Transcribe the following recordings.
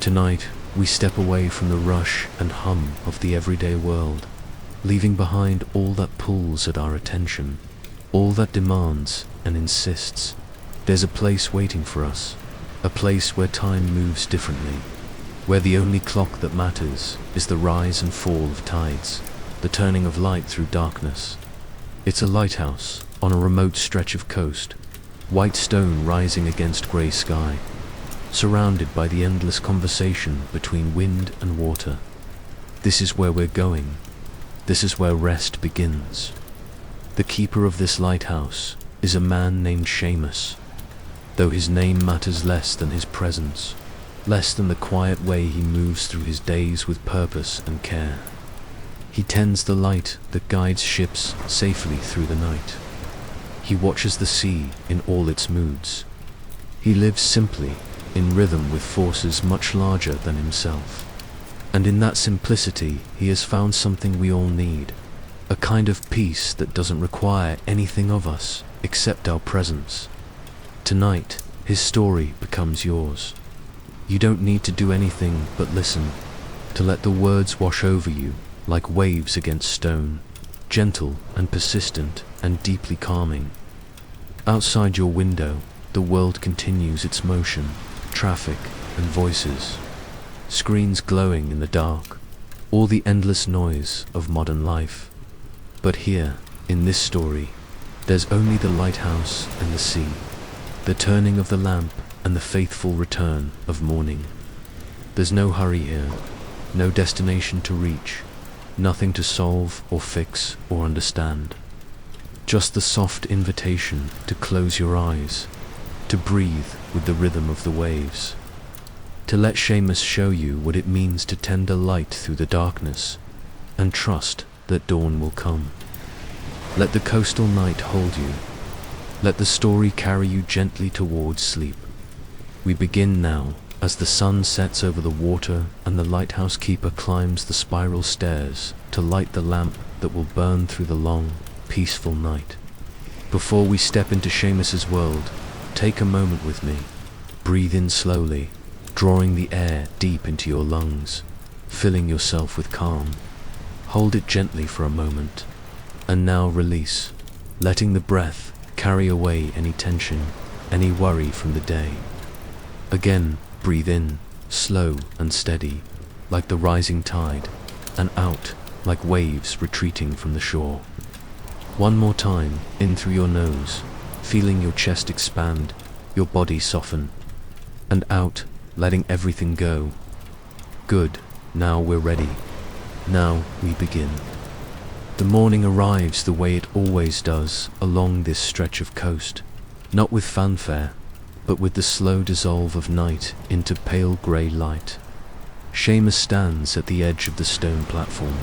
Tonight, we step away from the rush and hum of the everyday world, leaving behind all that pulls at our attention, all that demands and insists. There's a place waiting for us, a place where time moves differently, where the only clock that matters is the rise and fall of tides, the turning of light through darkness. It's a lighthouse on a remote stretch of coast, white stone rising against grey sky, surrounded by the endless conversation between wind and water. This is where we're going. This is where rest begins. The keeper of this lighthouse is a man named Seamus, though his name matters less than his presence, less than the quiet way he moves through his days with purpose and care. He tends the light that guides ships safely through the night. He watches the sea in all its moods. He lives simply, in rhythm with forces much larger than himself. And in that simplicity, he has found something we all need, a kind of peace that doesn't require anything of us except our presence. Tonight, his story becomes yours. You don't need to do anything but listen, to let the words wash over you like waves against stone, gentle and persistent and deeply calming. Outside your window, the world continues its motion, traffic and voices, screens glowing in the dark, all the endless noise of modern life. But here, in this story, there's only the lighthouse and the sea, the turning of the lamp and the faithful return of morning. There's no hurry here, no destination to reach, nothing to solve or fix or understand. Just the soft invitation to close your eyes, to breathe with the rhythm of the waves, to let Seamus show you what it means to tender light through the darkness, and trust that dawn will come. Let the coastal night hold you. Let the story carry you gently towards sleep. We begin now, as the sun sets over the water and the lighthouse keeper climbs the spiral stairs to light the lamp that will burn through the long, peaceful night. Before we step into Seamus's world, take a moment with me. Breathe in slowly, drawing the air deep into your lungs, filling yourself with calm. Hold it gently for a moment, and now release, letting the breath carry away any tension, any worry from the day. Again, breathe in, slow and steady, like the rising tide, and out, like waves retreating from the shore. One more time, in through your nose, feeling your chest expand, your body soften, and out, letting everything go. Good, now we're ready. Now we begin. The morning arrives the way it always does along this stretch of coast, not with fanfare, but with the slow dissolve of night into pale grey light. Seamus stands at the edge of the stone platform,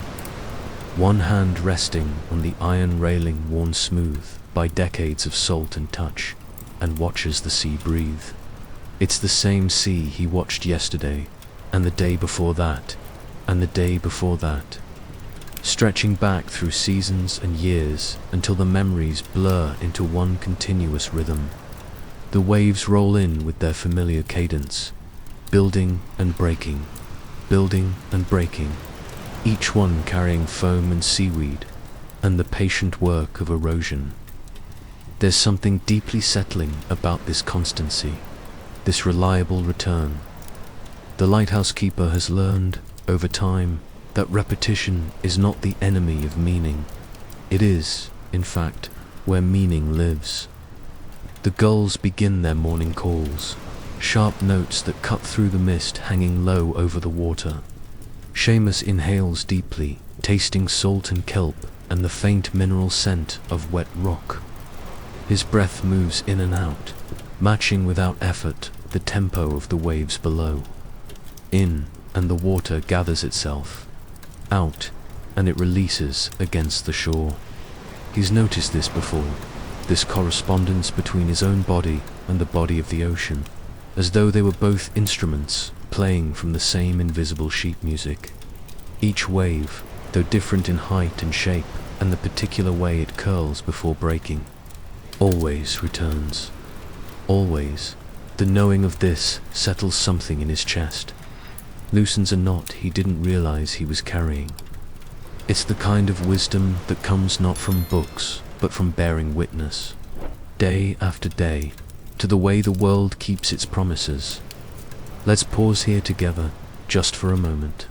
one hand resting on the iron railing worn smooth by decades of salt and touch, and watches the sea breathe. It's the same sea he watched yesterday, and the day before that, and the day before that, stretching back through seasons and years until the memories blur into one continuous rhythm. The waves roll in with their familiar cadence, building and breaking, each one carrying foam and seaweed and the patient work of erosion. There's something deeply settling about this constancy, this reliable return. The lighthouse keeper has learned, over time, that repetition is not the enemy of meaning. It is, in fact, where meaning lives. The gulls begin their morning calls, sharp notes that cut through the mist hanging low over the water. Seamus inhales deeply, tasting salt and kelp and the faint mineral scent of wet rock. His breath moves in and out, matching without effort the tempo of the waves below. In, and the water gathers itself. Out, and it releases against the shore. He's noticed this before, this correspondence between his own body and the body of the ocean, as though they were both instruments playing from the same invisible sheet music. Each wave, though different in height and shape and the particular way it curls before breaking, always returns. Always. The knowing of this settles something in his chest. loosens a knot he didn't realize he was carrying. It's the kind of wisdom that comes not from books, but from bearing witness, day after day, to the way the world keeps its promises. Let's pause here together, just for a moment.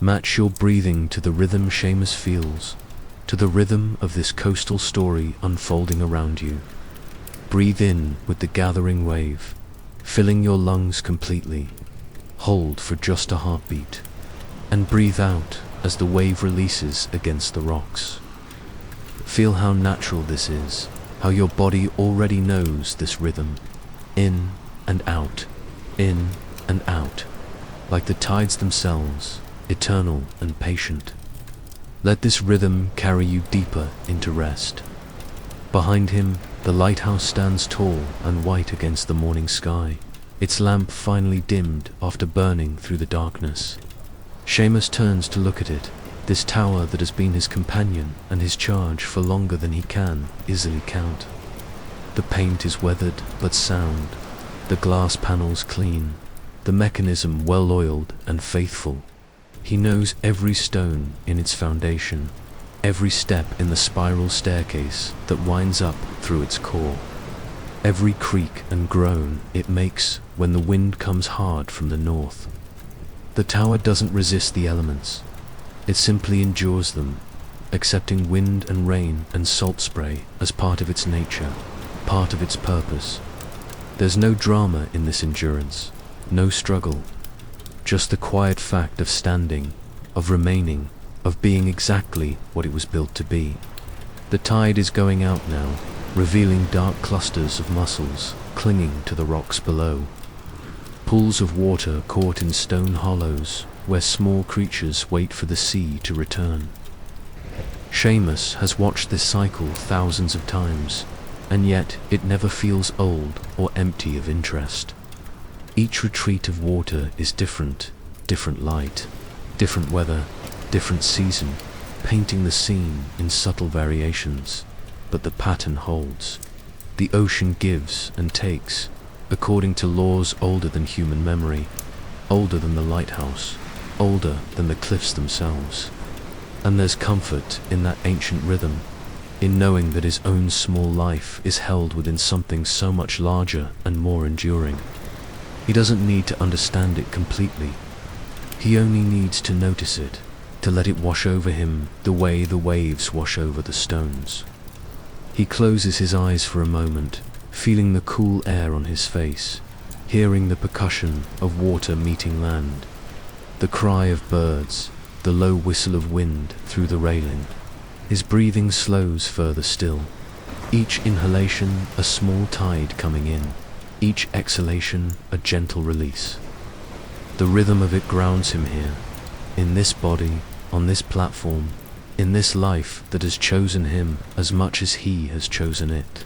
Match your breathing to the rhythm Seamus feels, to the rhythm of this coastal story unfolding around you. Breathe in with the gathering wave, filling your lungs completely. Hold for just a heartbeat, and breathe out as the wave releases against the rocks. Feel how natural this is, how your body already knows this rhythm. In and out, in and out, like the tides themselves, eternal and patient. Let this rhythm carry you deeper into rest. Behind him, the lighthouse stands tall and white against the morning sky, its lamp finally dimmed after burning through the darkness. Seamus turns to look at it, this tower that has been his companion and his charge for longer than he can easily count. The paint is weathered but sound, the glass panels clean, the mechanism well-oiled and faithful. He knows every stone in its foundation, every step in the spiral staircase that winds up through its core, every creak and groan it makes when the wind comes hard from the north. The tower doesn't resist the elements, it simply endures them, accepting wind and rain and salt spray as part of its nature, part of its purpose. There's no drama in this endurance, no struggle, just the quiet fact of standing, of remaining, of being exactly what it was built to be. The tide is going out now, revealing dark clusters of mussels clinging to the rocks below. Pools of water caught in stone hollows where small creatures wait for the sea to return. Seamus has watched this cycle thousands of times, and yet it never feels old or empty of interest. Each retreat of water is different, different light, different weather, different season, painting the scene in subtle variations, but the pattern holds. The ocean gives and takes, according to laws older than human memory, older than the lighthouse, older than the cliffs themselves. And there's comfort in that ancient rhythm, in knowing that his own small life is held within something so much larger and more enduring. He doesn't need to understand it completely. He only needs to notice it, to let it wash over him the way the waves wash over the stones. He closes his eyes for a moment, feeling the cool air on his face, hearing the percussion of water meeting land, the cry of birds, the low whistle of wind through the railing. His breathing slows further still, each inhalation a small tide coming in, each exhalation a gentle release. The rhythm of it grounds him here, in this body, on this platform, in this life that has chosen him as much as he has chosen it.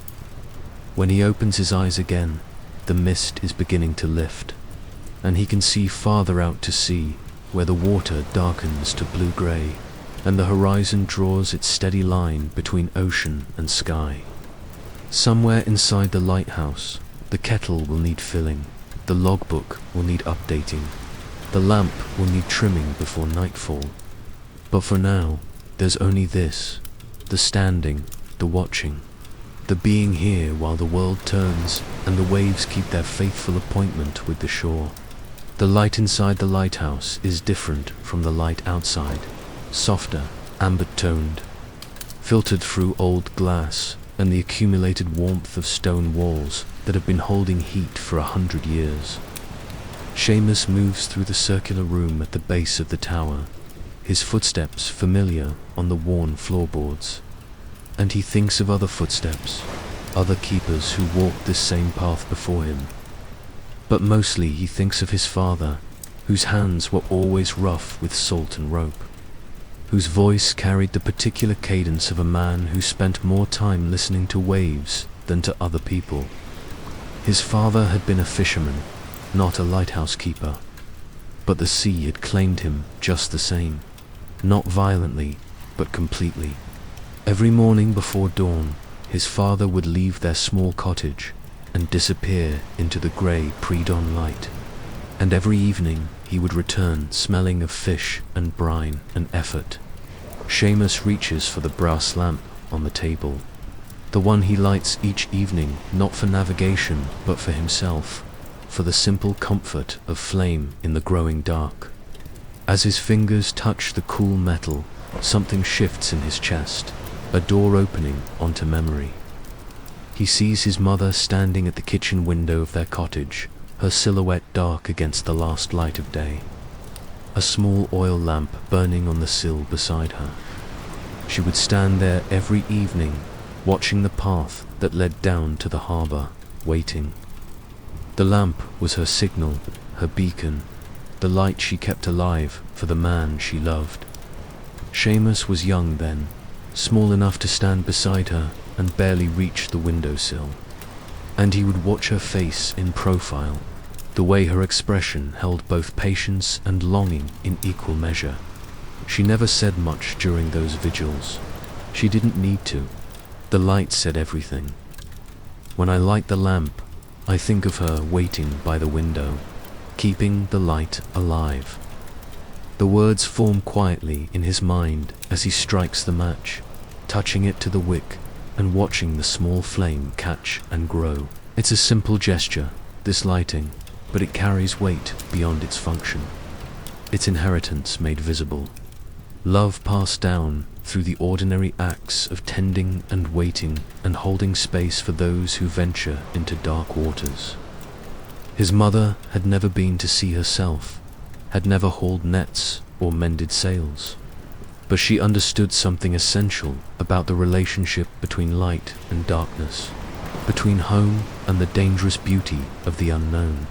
When he opens his eyes again, the mist is beginning to lift, and he can see farther out to sea, where the water darkens to blue-grey, and the horizon draws its steady line between ocean and sky. Somewhere inside the lighthouse, the kettle will need filling, the logbook will need updating, the lamp will need trimming before nightfall. But for now, there's only this, the standing, the watching, the being here while the world turns and the waves keep their faithful appointment with the shore. The light inside the lighthouse is different from the light outside, softer, amber-toned, filtered through old glass and the accumulated warmth of stone walls that have been holding heat for 100 years. Seamus moves through the circular room at the base of the tower, his footsteps familiar on the worn floorboards. And he thinks of other footsteps, other keepers who walked this same path before him. But mostly he thinks of his father, whose hands were always rough with salt and rope, whose voice carried the particular cadence of a man who spent more time listening to waves than to other people. His father had been a fisherman, not a lighthouse keeper, but the sea had claimed him just the same, not violently, but completely. Every morning before dawn, his father would leave their small cottage and disappear into the grey pre-dawn light. And every evening he would return smelling of fish and brine and effort. Seamus reaches for the brass lamp on the table, the one he lights each evening, not for navigation but for himself, for the simple comfort of flame in the growing dark. As his fingers touch the cool metal, something shifts in his chest, a door opening onto memory. He sees his mother standing at the kitchen window of their cottage, her silhouette dark against the last light of day. A small oil lamp burning on the sill beside her. She would stand there every evening, watching the path that led down to the harbour, waiting. The lamp was her signal, her beacon, the light she kept alive for the man she loved. Seamus was young then, small enough to stand beside her and barely reach the windowsill. And he would watch her face in profile, the way her expression held both patience and longing in equal measure. She never said much during those vigils. She didn't need to. The light said everything. When I light the lamp, I think of her waiting by the window, keeping the light alive. The words form quietly in his mind as he strikes the match, touching it to the wick and watching the small flame catch and grow. It's a simple gesture, this lighting, but it carries weight beyond its function. Its inheritance made visible. Love passed down through the ordinary acts of tending and waiting and holding space for those who venture into dark waters. His mother had never been to sea herself, had never hauled nets or mended sails, but she understood something essential about the relationship between light and darkness, between home and the dangerous beauty of the unknown.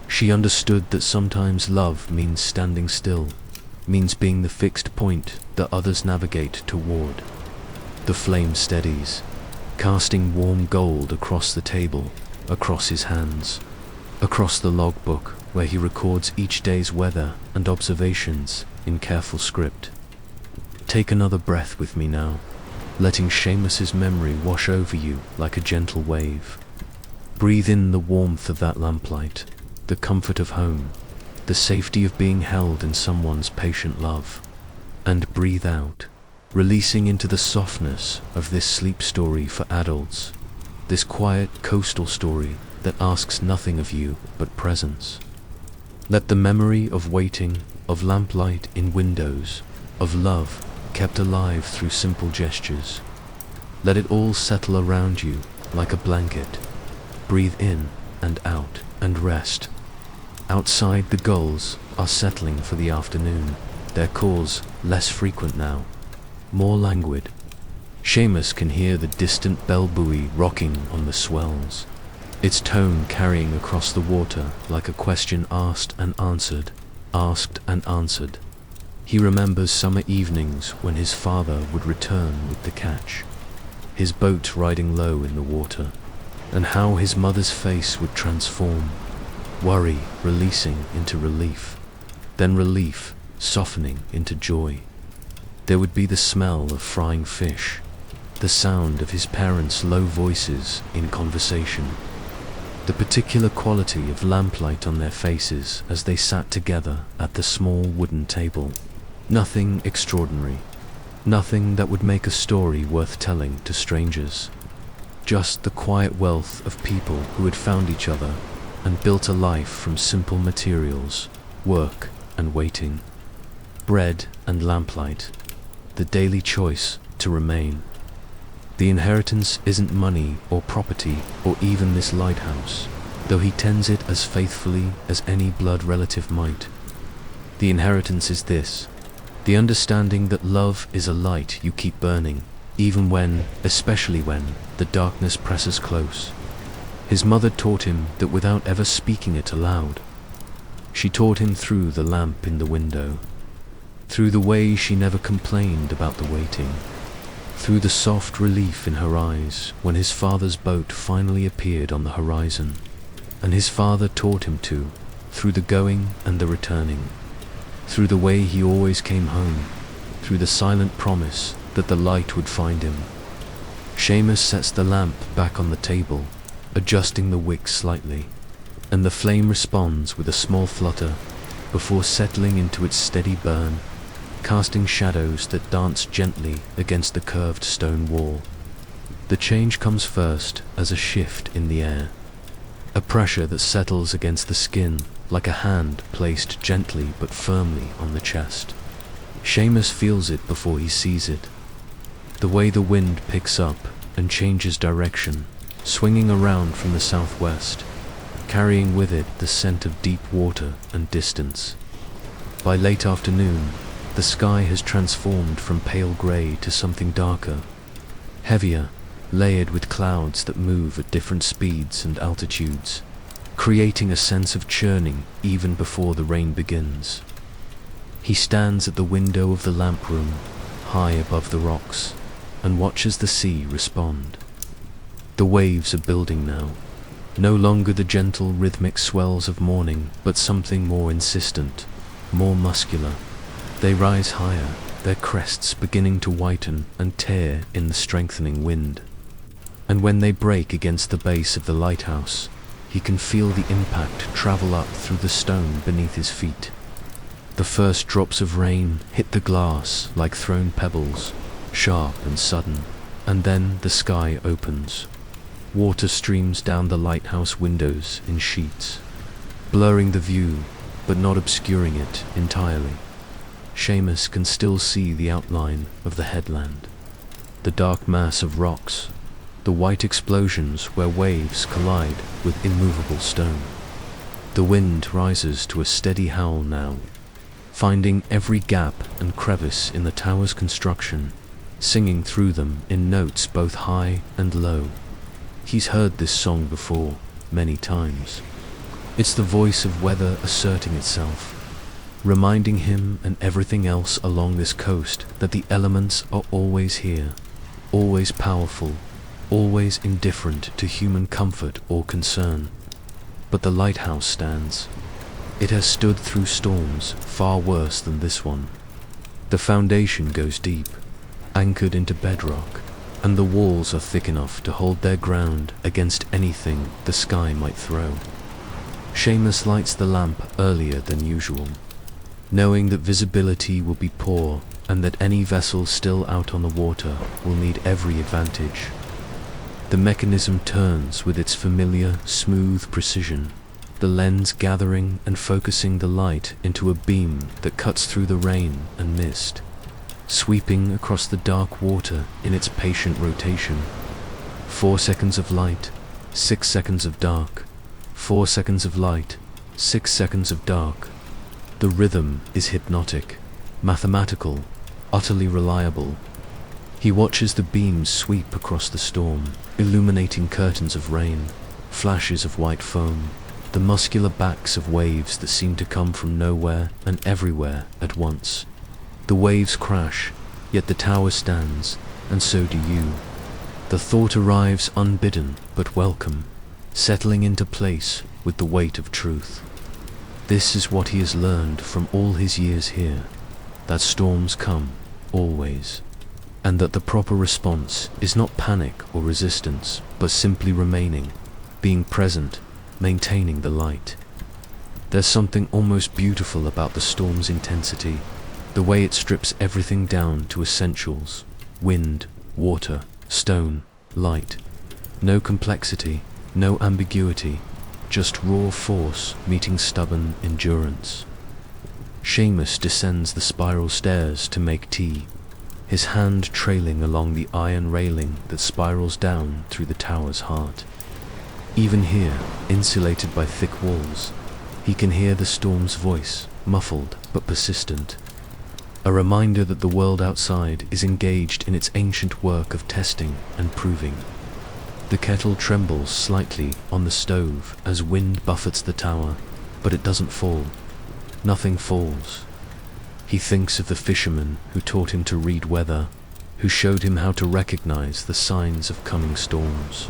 She understood that sometimes love means standing still, means being the fixed point that others navigate toward. The flame steadies, casting warm gold across the table, across his hands, across the logbook where he records each day's weather and observations in careful script. Take another breath with me now, letting Seamus's memory wash over you like a gentle wave. Breathe in the warmth of that lamplight, the comfort of home, the safety of being held in someone's patient love. And breathe out, releasing into the softness of this sleep story for adults, this quiet coastal story that asks nothing of you but presence. Let the memory of waiting, of lamplight in windows, of love kept alive through simple gestures. Let it all settle around you like a blanket. Breathe in and out and rest. Outside, the gulls are settling for the afternoon, their calls less frequent now, more languid. Seamus can hear the distant bell buoy rocking on the swells, its tone carrying across the water like a question asked and answered, asked and answered. He remembers summer evenings when his father would return with the catch, his boat riding low in the water, and how his mother's face would transform, worry releasing into relief, then relief softening into joy. There would be the smell of frying fish, the sound of his parents' low voices in conversation, the particular quality of lamplight on their faces as they sat together at the small wooden table. Nothing extraordinary, nothing that would make a story worth telling to strangers. Just the quiet wealth of people who had found each other and built a life from simple materials, work and waiting, bread and lamplight, the daily choice to remain. The inheritance isn't money or property or even this lighthouse, though he tends it as faithfully as any blood relative might. The inheritance is this: the understanding that love is a light you keep burning, even when, especially when, the darkness presses close. His mother taught him that without ever speaking it aloud. She taught him through the lamp in the window, through the way she never complained about the waiting, through the soft relief in her eyes when his father's boat finally appeared on the horizon, and his father taught him to, through the going and the returning, through the way he always came home, through the silent promise that the light would find him. Seamus sets the lamp back on the table, adjusting the wick slightly. and the flame responds with a small flutter before settling into its steady burn, casting shadows that dance gently against the curved stone wall. The change comes first as a shift in the air, a pressure that settles against the skin like a hand placed gently but firmly on the chest. Seamus feels it before he sees it. The way the wind picks up and changes direction, swinging around from the southwest, carrying with it the scent of deep water and distance. By late afternoon, the sky has transformed from pale grey to something darker, heavier, layered with clouds that move at different speeds and altitudes, creating a sense of churning even before the rain begins. He stands at the window of the lamp room, high above the rocks, and watches the sea respond. The waves are building now, no longer the gentle rhythmic swells of morning, but something more insistent, more muscular. They rise higher, their crests beginning to whiten and tear in the strengthening wind. And when they break against the base of the lighthouse, he can feel the impact travel up through the stone beneath his feet. The first drops of rain hit the glass like thrown pebbles, sharp and sudden, and then the sky opens. Water streams down the lighthouse windows in sheets, blurring the view, but not obscuring it entirely. Seamus can still see the outline of the headland, the dark mass of rocks, the white explosions where waves collide with immovable stone. The wind rises to a steady howl now, finding every gap and crevice in the tower's construction, singing through them in notes both high and low. He's heard this song before, many times. It's the voice of weather asserting itself, reminding him and everything else along this coast that the elements are always here, always powerful, always indifferent to human comfort or concern. But the lighthouse stands. It has stood through storms far worse than this one. The foundation goes deep, anchored into bedrock, and the walls are thick enough to hold their ground against anything the sky might throw. Seamus lights the lamp earlier than usual, knowing that visibility will be poor and that any vessel still out on the water will need every advantage. The mechanism turns with its familiar, smooth precision, the lens gathering and focusing the light into a beam that cuts through the rain and mist, sweeping across the dark water in its patient rotation. 4 seconds of light, 6 seconds of dark, 4 seconds of light, 6 seconds of dark. The rhythm is hypnotic, mathematical, utterly reliable. He watches the beams sweep across the storm, illuminating curtains of rain, flashes of white foam, the muscular backs of waves that seem to come from nowhere and everywhere at once. The waves crash, yet the tower stands, and so do you. The thought arrives unbidden but welcome, settling into place with the weight of truth. This is what he has learned from all his years here, that storms come, always, and that the proper response is not panic or resistance, but simply remaining, being present, maintaining the light. There's something almost beautiful about the storm's intensity, the way it strips everything down to essentials: wind, water, stone, light. No complexity, no ambiguity, just raw force meeting stubborn endurance. Seamus descends the spiral stairs to make tea, his hand trailing along the iron railing that spirals down through the tower's heart. Even here, insulated by thick walls, he can hear the storm's voice, muffled but persistent, a reminder that the world outside is engaged in its ancient work of testing and proving. The kettle trembles slightly on the stove as wind buffets the tower, but it doesn't fall. Nothing falls. He thinks of the fisherman who taught him to read weather, who showed him how to recognize the signs of coming storms,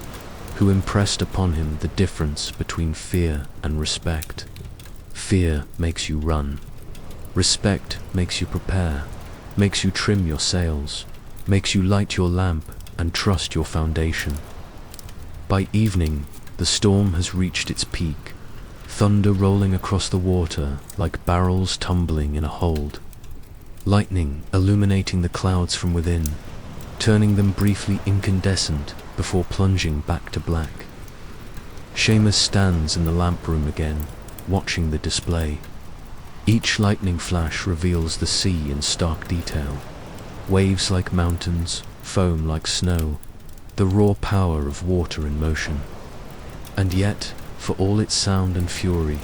who impressed upon him the difference between fear and respect. Fear makes you run. Respect makes you prepare, makes you trim your sails, makes you light your lamp and trust your foundation. By evening, the storm has reached its peak, thunder rolling across the water like barrels tumbling in a hold, lightning illuminating the clouds from within, turning them briefly incandescent before plunging back to black. Seamus stands in the lamp room again, watching the display. Each lightning flash reveals the sea in stark detail. Waves like mountains, foam like snow, the raw power of water in motion. And yet, for all its sound and fury,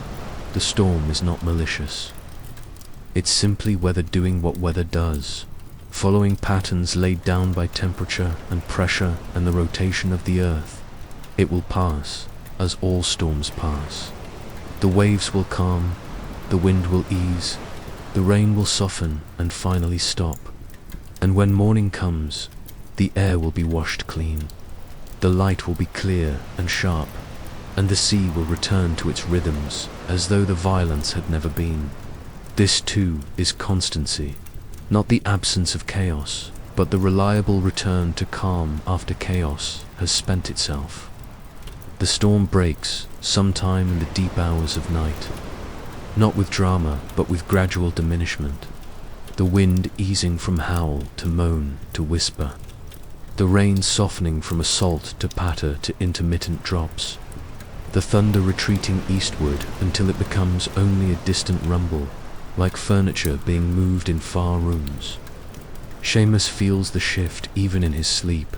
the storm is not malicious. It's simply weather doing what weather does, following patterns laid down by temperature and pressure and the rotation of the earth. It will pass, as all storms pass. The waves will calm, the wind will ease, the rain will soften and finally stop. And when morning comes, the air will be washed clean, the light will be clear and sharp, and the sea will return to its rhythms as though the violence had never been. This too is constancy, not the absence of chaos, but the reliable return to calm after chaos has spent itself. The storm breaks sometime in the deep hours of night, not with drama, but with gradual diminishment. The wind easing from howl to moan to whisper. The rain softening from assault to patter to intermittent drops. The thunder retreating eastward until it becomes only a distant rumble, like furniture being moved in far rooms. Seamus feels the shift even in his sleep.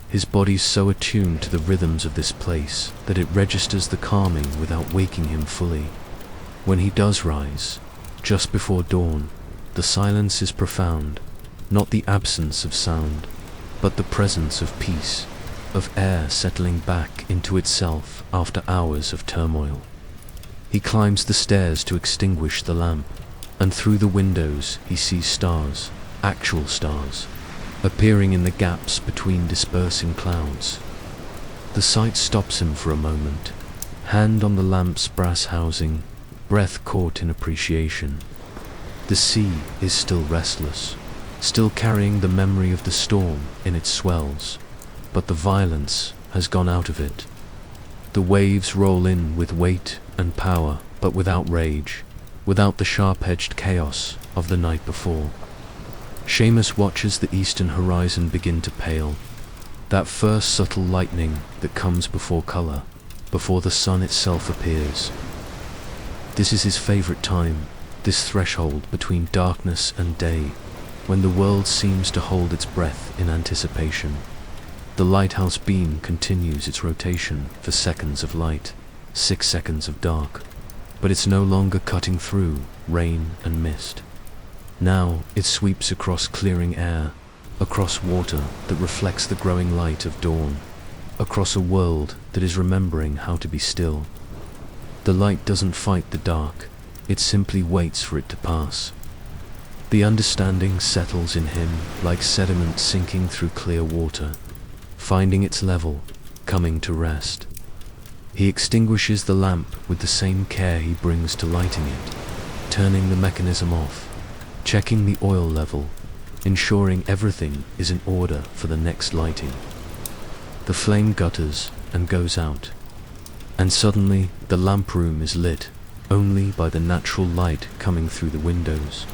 His body's so attuned to the rhythms of this place that it registers the calming without waking him fully. When he does rise, just before dawn, the silence is profound, not the absence of sound, but the presence of peace, of air settling back into itself after hours of turmoil. He climbs the stairs to extinguish the lamp, and through the windows he sees stars, actual stars, appearing in the gaps between dispersing clouds. The sight stops him for a moment, hand on the lamp's brass housing, breath caught in appreciation. The sea is still restless, still carrying the memory of the storm in its swells, but the violence has gone out of it. The waves roll in with weight and power, but without rage, without the sharp-edged chaos of the night before. Seamus watches the eastern horizon begin to pale, that first subtle lightning that comes before color, before the sun itself appears. This is his favorite time, this threshold between darkness and day, when the world seems to hold its breath in anticipation. The lighthouse beam continues its rotation for seconds of light, 6 seconds of dark, but it's no longer cutting through rain and mist. Now it sweeps across clearing air, across water that reflects the growing light of dawn, across a world that is remembering how to be still. The light doesn't fight the dark, it simply waits for it to pass. The understanding settles in him like sediment sinking through clear water, finding its level, coming to rest. He extinguishes the lamp with the same care he brings to lighting it, turning the mechanism off, checking the oil level, ensuring everything is in order for the next lighting. The flame gutters and goes out, and suddenly the lamp room is lit only by the natural light coming through the windows,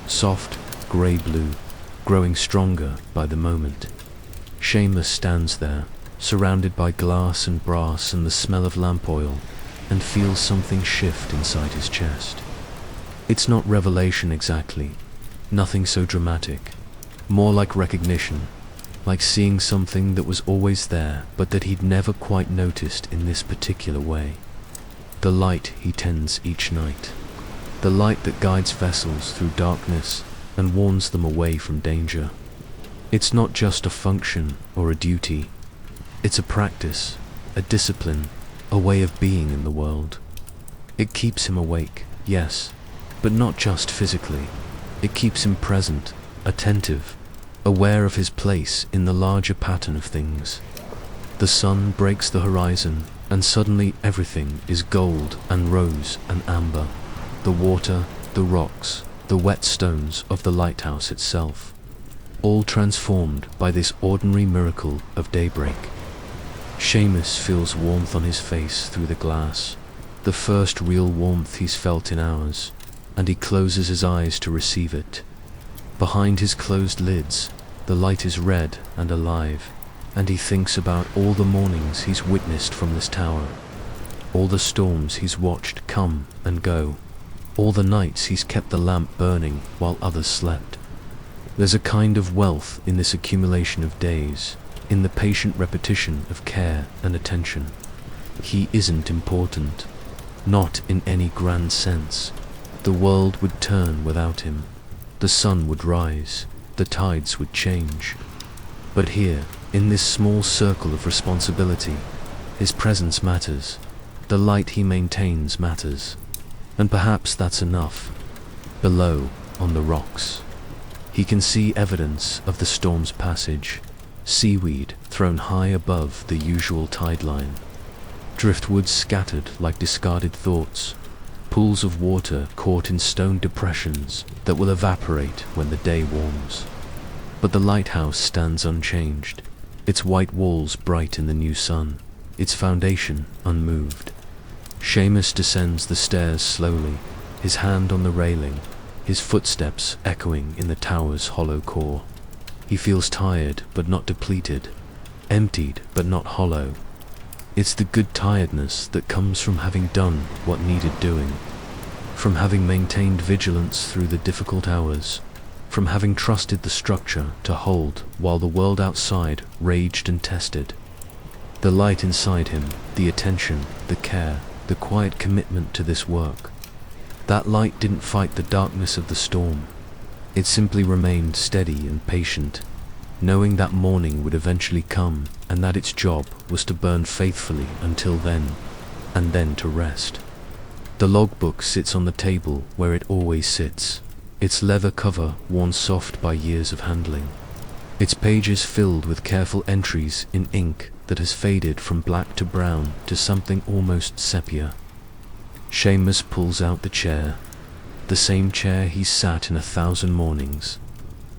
soft grey-blue, growing stronger by the moment. Seamus stands there, surrounded by glass and brass and the smell of lamp oil, and feels something shift inside his chest. It's not revelation exactly, nothing so dramatic, more like recognition, like seeing something that was always there but that he'd never quite noticed in this particular way. The light he tends each night, the light that guides vessels through darkness and warns them away from danger. It's not just a function or a duty, it's a practice, a discipline, a way of being in the world. It keeps him awake, yes, but not just physically. It keeps him present, attentive, aware of his place in the larger pattern of things. The sun breaks the horizon, and suddenly everything is gold and rose and amber. The water, the rocks, the wet stones of the lighthouse itself, all transformed by this ordinary miracle of daybreak. Seamus feels warmth on his face through the glass, the first real warmth he's felt in hours, and he closes his eyes to receive it. Behind his closed lids, the light is red and alive, and he thinks about all the mornings he's witnessed from this tower, all the storms he's watched come and go, all the nights he's kept the lamp burning while others slept. There's a kind of wealth in this accumulation of days, in the patient repetition of care and attention. He isn't important, not in any grand sense. The world would turn without him. The sun would rise, the tides would change. But here, in this small circle of responsibility, his presence matters. The light he maintains matters. And perhaps that's enough. Below, on the rocks, he can see evidence of the storm's passage. Seaweed thrown high above the usual tide line. Driftwood scattered like discarded thoughts. Pools of water caught in stone depressions that will evaporate when the day warms. But the lighthouse stands unchanged, its white walls bright in the new sun, its foundation unmoved. Seamus descends the stairs slowly, his hand on the railing, his footsteps echoing in the tower's hollow core. He feels tired but not depleted, emptied but not hollow. It's the good tiredness that comes from having done what needed doing, from having maintained vigilance through the difficult hours, from having trusted the structure to hold while the world outside raged and tested. The light inside him, the attention, the care, the quiet commitment to this work. That light didn't fight the darkness of the storm. It simply remained steady and patient, knowing that morning would eventually come and that its job was to burn faithfully until then, and then to rest. The logbook sits on the table where it always sits, its leather cover worn soft by years of handling, its pages filled with careful entries in ink that has faded from black to brown to something almost sepia. Seamus pulls out the chair, the same chair he's sat in 1,000 mornings,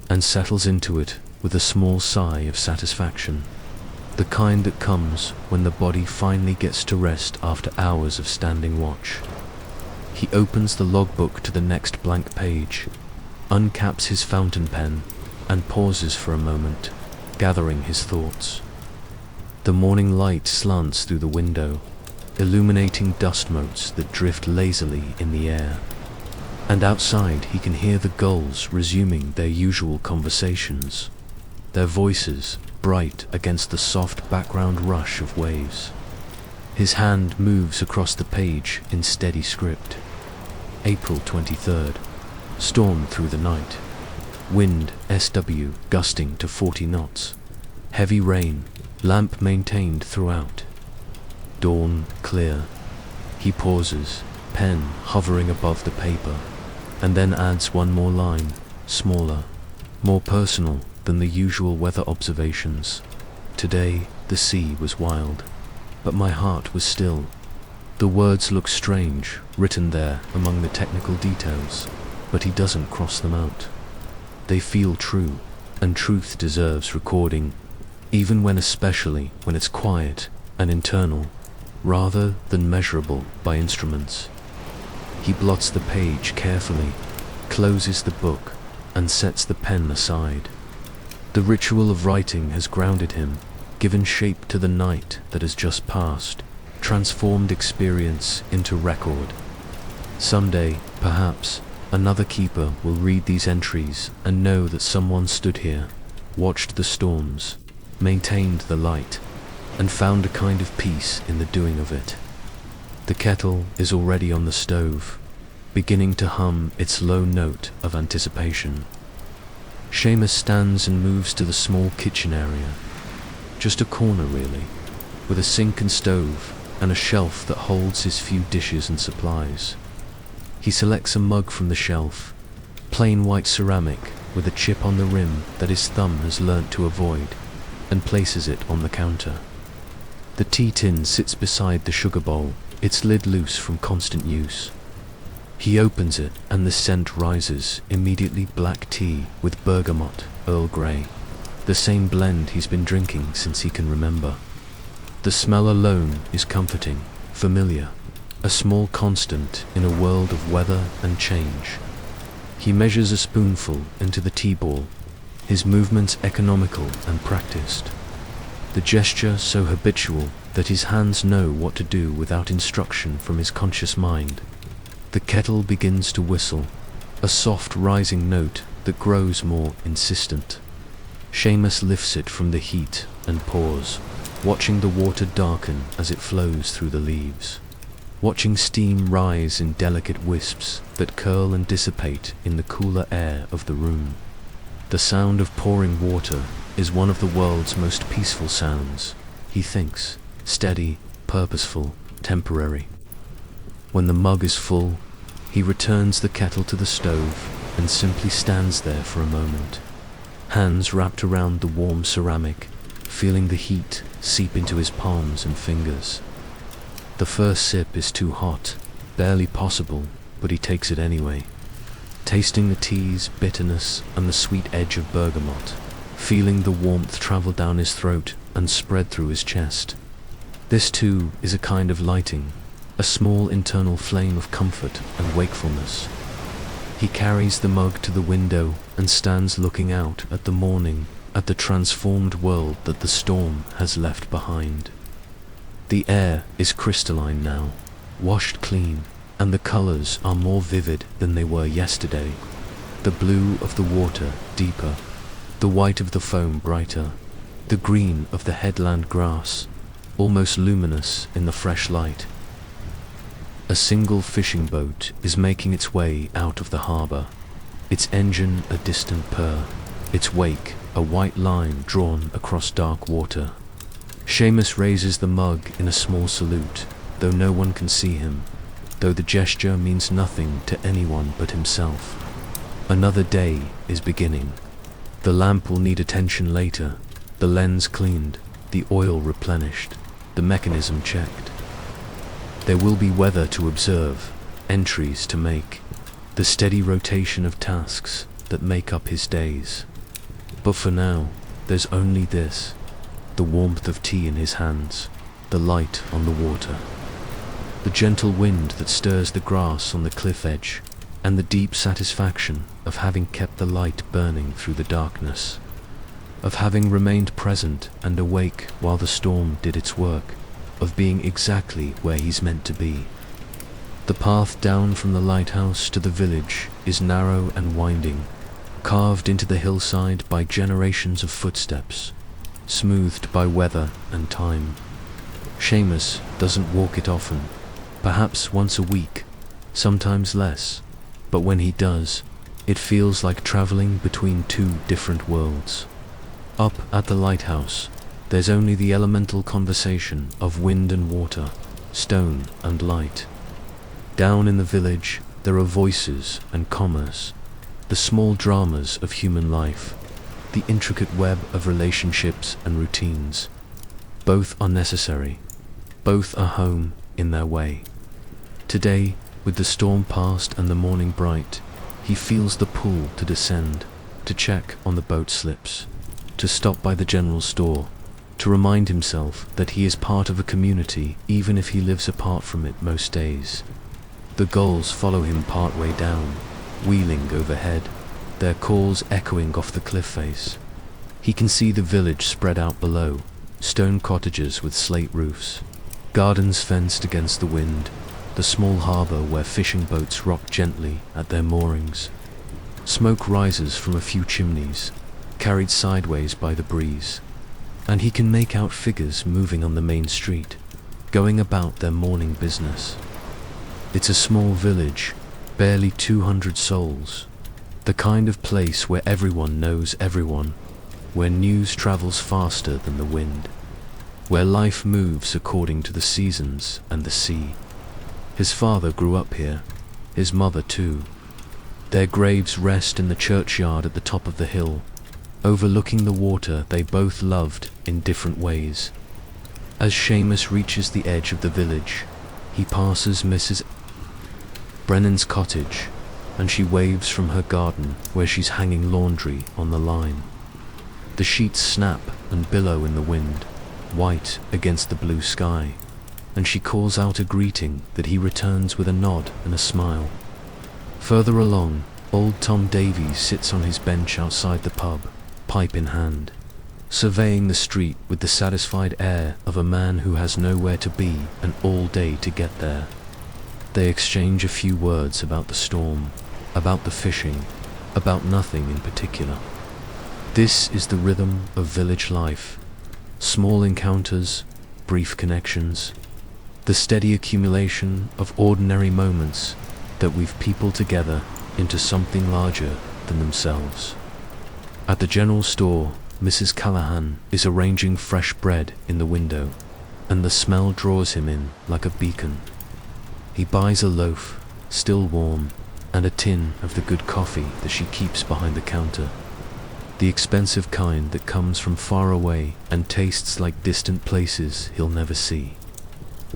and settles into it with a small sigh of satisfaction, the kind that comes when the body finally gets to rest after hours of standing watch. He opens the logbook to the next blank page, uncaps his fountain pen, and pauses for a moment, gathering his thoughts. The morning light slants through the window, illuminating dust motes that drift lazily in the air. And outside he can hear the gulls resuming their usual conversations, their voices bright against the soft background rush of waves. His hand moves across the page in steady script. April 23rd. Storm through the night. Wind SW gusting to 40 knots. Heavy rain, lamp maintained throughout. Dawn clear. He pauses, pen hovering above the paper, and then adds one more line, smaller, more personal than the usual weather observations. Today the sea was wild, but my heart was still. The words look strange, written there among the technical details, but he doesn't cross them out. They feel true, and truth deserves recording, even especially when it's quiet and internal, rather than measurable by instruments. He blots the page carefully, closes the book, and sets the pen aside. The ritual of writing has grounded him, given shape to the night that has just passed, transformed experience into record. Someday, perhaps, another keeper will read these entries and know that someone stood here, watched the storms, maintained the light, and found a kind of peace in the doing of it. The kettle is already on the stove, beginning to hum its low note of anticipation. Seamus stands and moves to the small kitchen area, just a corner really, with a sink and stove and a shelf that holds his few dishes and supplies. He selects a mug from the shelf, plain white ceramic with a chip on the rim that his thumb has learnt to avoid, and places it on the counter. The tea tin sits beside the sugar bowl, its lid loose from constant use. He opens it and the scent rises, immediately black tea with bergamot, Earl Grey, the same blend he's been drinking since he can remember. The smell alone is comforting, familiar, a small constant in a world of weather and change. He measures a spoonful into the tea-ball, his movements economical and practiced. The gesture so habitual that his hands know what to do without instruction from his conscious mind. The kettle begins to whistle, a soft rising note that grows more insistent. Seamus lifts it from the heat and pours, watching the water darken as it flows through the leaves, watching steam rise in delicate wisps that curl and dissipate in the cooler air of the room. The sound of pouring water is one of the world's most peaceful sounds, he thinks, steady, purposeful, temporary. When the mug is full, he returns the kettle to the stove and simply stands there for a moment, hands wrapped around the warm ceramic, feeling the heat seep into his palms and fingers. The first sip is too hot, barely possible, but he takes it anyway, tasting the tea's bitterness and the sweet edge of bergamot, feeling the warmth travel down his throat and spread through his chest. This too is a kind of lighting, a small internal flame of comfort and wakefulness. He carries the mug to the window and stands looking out at the morning, at the transformed world that the storm has left behind. The air is crystalline now, washed clean, and the colors are more vivid than they were yesterday. The blue of the water deeper, the white of the foam brighter, the green of the headland grass almost luminous in the fresh light. A single fishing boat is making its way out of the harbor, its engine a distant purr, its wake a white line drawn across dark water. Seamus raises the mug in a small salute, though no one can see him, though the gesture means nothing to anyone but himself. Another day is beginning. The lamp will need attention later, the lens cleaned, the oil replenished, the mechanism checked. There will be weather to observe, entries to make, the steady rotation of tasks that make up his days. But for now, there's only this, the warmth of tea in his hands, the light on the water, the gentle wind that stirs the grass on the cliff edge, and the deep satisfaction of having kept the light burning through the darkness, of having remained present and awake while the storm did its work, of being exactly where he's meant to be. The path down from the lighthouse to the village is narrow and winding, carved into the hillside by generations of footsteps, smoothed by weather and time. Seamus doesn't walk it often, perhaps once a week, sometimes less, but when he does, it feels like traveling between two different worlds. Up at the lighthouse, there's only the elemental conversation of wind and water, stone and light. Down in the village, there are voices and commerce, the small dramas of human life, the intricate web of relationships and routines. Both are necessary. Both are home in their way. Today, with the storm past and the morning bright, he feels the pull to descend, to check on the boat slips, to stop by the general store, to remind himself that he is part of a community even if he lives apart from it most days. The gulls follow him part way down, wheeling overhead, their calls echoing off the cliff face. He can see the village spread out below, stone cottages with slate roofs, gardens fenced against the wind, the small harbor where fishing boats rock gently at their moorings. Smoke rises from a few chimneys, carried sideways by the breeze, and he can make out figures moving on the main street, going about their morning business. It's a small village, barely 200 souls, the kind of place where everyone knows everyone, where news travels faster than the wind, where life moves according to the seasons and the sea. His father grew up here, his mother too. Their graves rest in the churchyard at the top of the hill, overlooking the water they both loved in different ways. As Seamus reaches the edge of the village, he passes Mrs. Brennan's cottage, and she waves from her garden where she's hanging laundry on the line. The sheets snap and billow in the wind, white against the blue sky. and she calls out a greeting that he returns with a nod and a smile. Further along, old Tom Davies sits on his bench outside the pub, pipe in hand, surveying the street with the satisfied air of a man who has nowhere to be and all day to get there. They exchange a few words about the storm, about the fishing, about nothing in particular. This is the rhythm of village life. Small encounters, brief connections, the steady accumulation of ordinary moments that weave people together into something larger than themselves. At the general store, Mrs. Callahan is arranging fresh bread in the window, and the smell draws him in like a beacon. He buys a loaf, still warm, and a tin of the good coffee that she keeps behind the counter. The expensive kind that comes from far away and tastes like distant places he'll never see.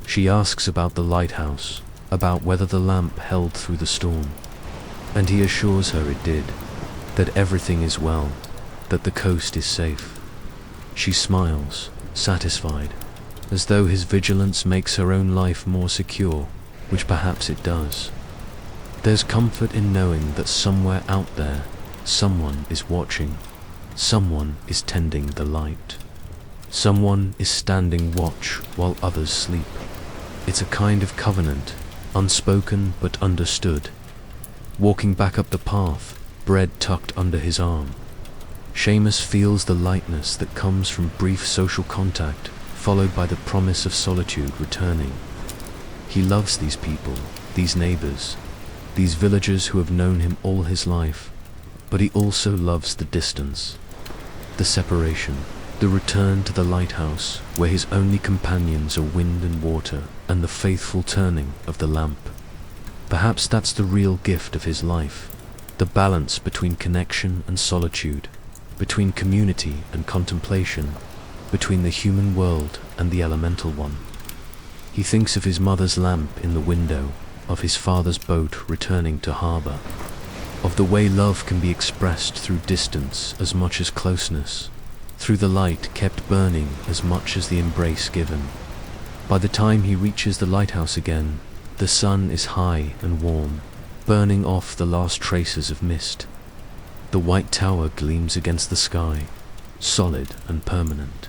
She asks about the lighthouse, about whether the lamp held through the storm, and he assures her it did, that everything is well, that the coast is safe. She smiles, satisfied, as though his vigilance makes her own life more secure, which perhaps it does. There's comfort in knowing that somewhere out there, someone is watching, someone is tending the light. Someone is standing watch while others sleep. It's a kind of covenant, unspoken but understood. Walking back up the path, bread tucked under his arm, Seamus feels the lightness that comes from brief social contact, followed by the promise of solitude returning. He loves these people, these neighbors, these villagers who have known him all his life, but he also loves the distance, the separation, the return to the lighthouse where his only companions are wind and water and the faithful turning of the lamp. Perhaps that's the real gift of his life, the balance between connection and solitude, between community and contemplation, between the human world and the elemental one. He thinks of his mother's lamp in the window, of his father's boat returning to harbor, of the way love can be expressed through distance as much as closeness, through the light kept burning as much as the embrace given. By the time he reaches the lighthouse again, the sun is high and warm, burning off the last traces of mist. The white tower gleams against the sky, solid and permanent,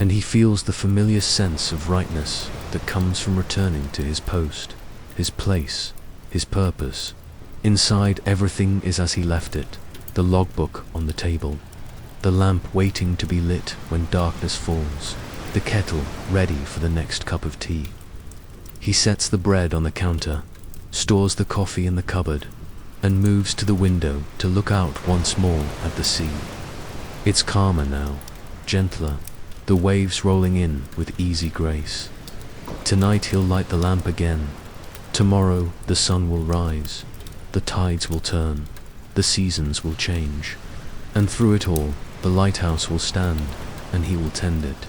and he feels the familiar sense of rightness that comes from returning to his post, his place, his purpose. Inside, everything is as he left it, the logbook on the table, the lamp waiting to be lit when darkness falls, the kettle ready for the next cup of tea. He sets the bread on the counter, stores the coffee in the cupboard, and moves to the window to look out once more at the sea. It's calmer now, gentler, the waves rolling in with easy grace. Tonight he'll light the lamp again. Tomorrow the sun will rise, the tides will turn, the seasons will change, and through it all, the lighthouse will stand, and he will tend it,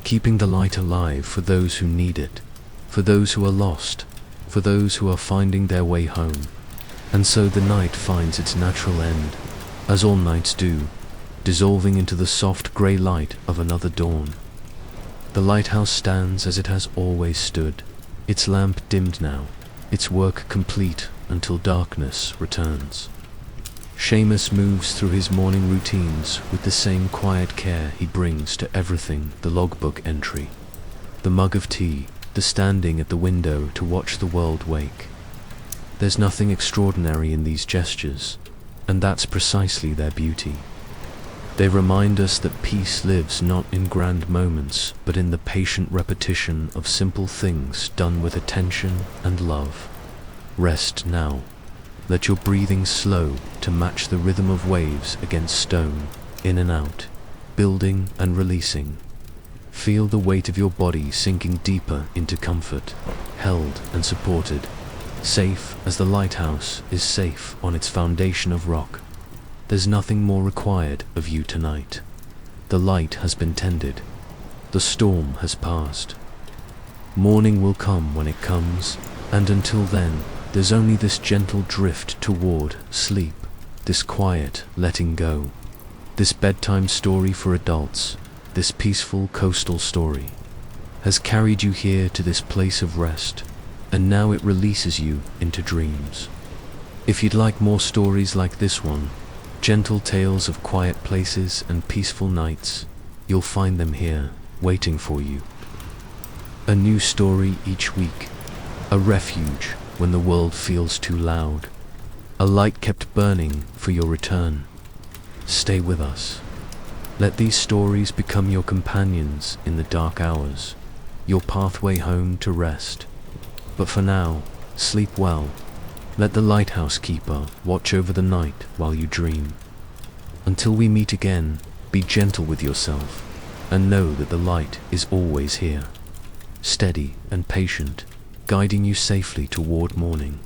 keeping the light alive for those who need it, for those who are lost, for those who are finding their way home. And so the night finds its natural end, as all nights do, dissolving into the soft grey light of another dawn. The lighthouse stands as it has always stood, its lamp dimmed now, its work complete until darkness returns. Seamus moves through his morning routines with the same quiet care he brings to everything: the logbook entry, the mug of tea, the standing at the window to watch the world wake. There's nothing extraordinary in these gestures, and that's precisely their beauty. They remind us that peace lives not in grand moments, but in the patient repetition of simple things done with attention and love. Rest now. Let your breathing slow to match the rhythm of waves against stone, in and out, building and releasing. Feel the weight of your body sinking deeper into comfort, held and supported, safe as the lighthouse is safe on its foundation of rock. There's nothing more required of you tonight. The light has been tended. The storm has passed. Morning will come when it comes, and until then, there's only this gentle drift toward sleep, this quiet letting go, this bedtime story for adults, this peaceful coastal story. has carried you here to this place of rest, and now it releases you into dreams. If you'd like more stories like this one, gentle tales of quiet places and peaceful nights, you'll find them here, waiting for you. A new story each week, a refuge when the world feels too loud, a light kept burning for your return. Stay with us. Let these stories become your companions in the dark hours, your pathway home to rest. But for now, sleep well. Let the Lighthouse Keeper watch over the night while you dream. Until we meet again, be gentle with yourself, and know that the light is always here, steady and patient, guiding you safely toward morning.